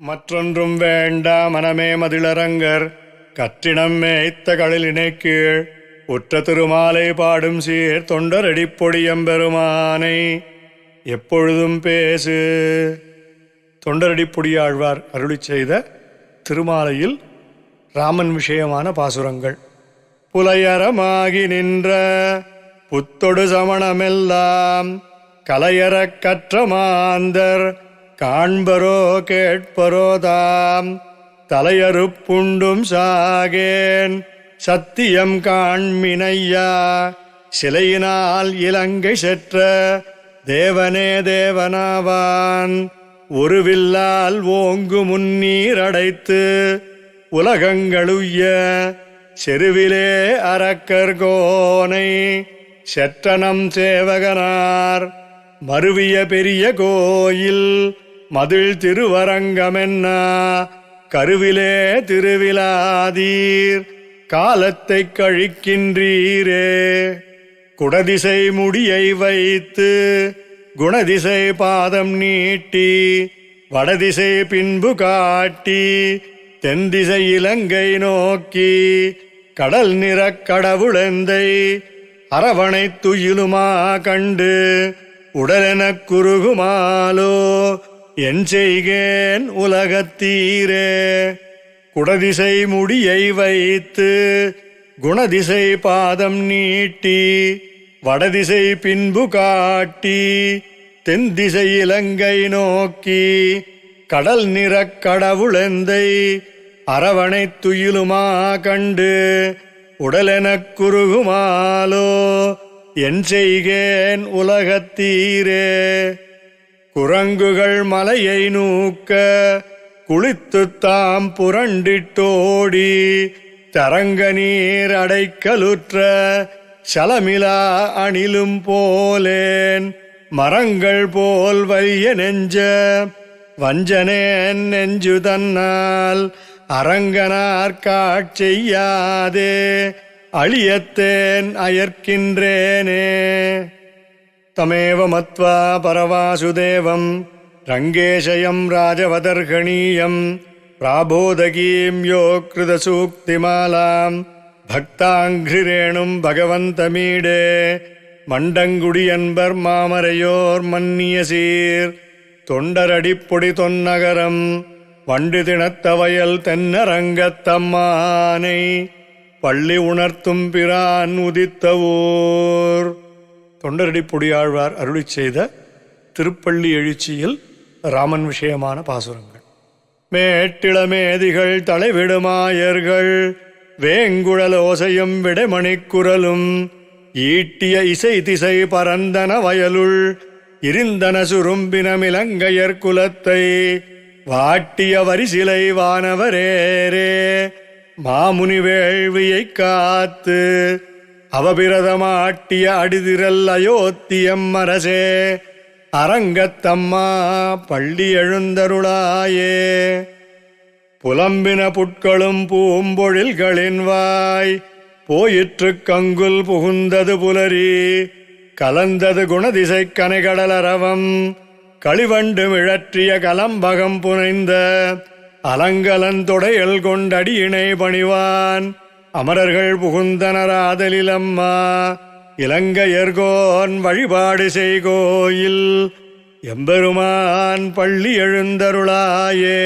மற்றொன்றும் வேண்டா மனமே மதிளரங்கர் கற்றினம் மேய்த்த களிலினை கீழ் உற்ற திருமாலை பாடும் சீர் தொண்டரடிப்பொடியம்பெருமானை எப்பொழுதும் பேசு. தொண்டரடிப்பொடியாழ்வார் அருளி செய்த திருமாலையில் ராமன் விஷயமான பாசுரங்கள். புலையரமாகி நின்ற புத்தொடு சமணமெல்லாம் கலையறக் கற்ற மாந்தர் காண்பரோ கேட்பரோ தாம் தலையறுப்புண்டும் சாகேன் சத்தியம் காண்மினையா சிலையினால் இலங்கை செற்ற தேவனே தேவனாவான் ஒருவில்லால் ஓங்கு முன்னீர் அடைத்து உலகங்களுய்ய செருவிலே அரக்கர்கோனை செற்றனம் சேவகனார் மருவிய பெரிய கோயில் மதில் திருவரங்கமென்னா கருவிலே திருவிழாதீர் காலத்தை கழிக்கின்றீரே. குடதிசை முடியை வைத்து குணதிசை பாதம் நீட்டி வடதிசை பின்பு காட்டி தென்திசை இலங்கை நோக்கி கடல் நிறக் கடவுளெந்தை அரவணை துயிலுமா கண்டு உடலெனக் குறுகுமாலோ என் செய்கேன் உலகத்தீரே. குடதிசை முடியை வைத்து குணதிசை பாதம் நீட்டி வடதிசை பின்பு காட்டி தென்திசை இலங்கை நோக்கி கடல் நிறக் கடவுளெந்தை அரவணை துயிலுமா கண்டு உடலெனக் குறுகுமாலோ என் செய்கேன் உலகத்தீரே. குரங்குகள் மலையை நூக்க குளித்துத்தாம் புரண்டிட்டோடி தரங்க நீர் அடைக்கலுற்ற சலமிலா அணிலும் போலேன் மரங்கள் போல் வைய நெஞ்ச வஞ்சனேன் நெஞ்சு தன்னால் அரங்கனார் காட்செய்யாதே அழியத்தேன் அயர்க்கின்றேனே. தமேவ மத்வா பரவாசுதேவம் ரங்கேஷயம் ராஜவதர்கணீயம் பிராபோதகீம் யோ கிருதசூக்திமாலாம் பக்தாங்கிரேணும் பகவந்தமீடே மண்டங்குடியன்பர் மாமரையோர் மன்னிய சீர் தொண்டரடிப்பொடி தொன்னகரம் வண்டு திணத்த வயல் தென்னரங்கத்தம்மானை பள்ளி உணர்த்தும் பிரான் உதித்த ஊர். தொண்டரடிப்பொடியாழ்வார் அருளி செய்த திருப்பள்ளி எழுச்சியில் ராமன் விஷயமான பாசுரங்கள். மேட்டிளமேதிகள் தலைவிடுமாயர்கள் வேங்குழலோசையும் விடைமணிக்குரலும் ஈட்டிய இசை திசை பரந்தன வயலுள் இருந்தன சுரும்பினமிலங்கையர் குலத்தை வாட்டிய வரிசிலை வானவரேரே மாமுனி வேள்வியை காத்து அவபிரதமாட்டிய அடிதிரல் அயோத்தியம் அரசே அரங்கத்தம்மா பள்ளி எழுந்தருளாயே. புலம்பின புட்களும் பூம்பொழில்களின் வாய் போயிற்று கங்குல் புகுந்தது புலரி கலந்தது குணதிசை கனைகடலரவம் களிவண்டு மிழற்றிய கலம்பகம் புனைந்த அலங்கலந்தொடையல் கொண்டடியினை பணிவான் அமரர்கள் புகுந்தனராதலிலம்மா இலங்கையர்கோன் வழிபாடு செய்கோயில் எம்பெருமான் பள்ளி எழுந்தருளாயே.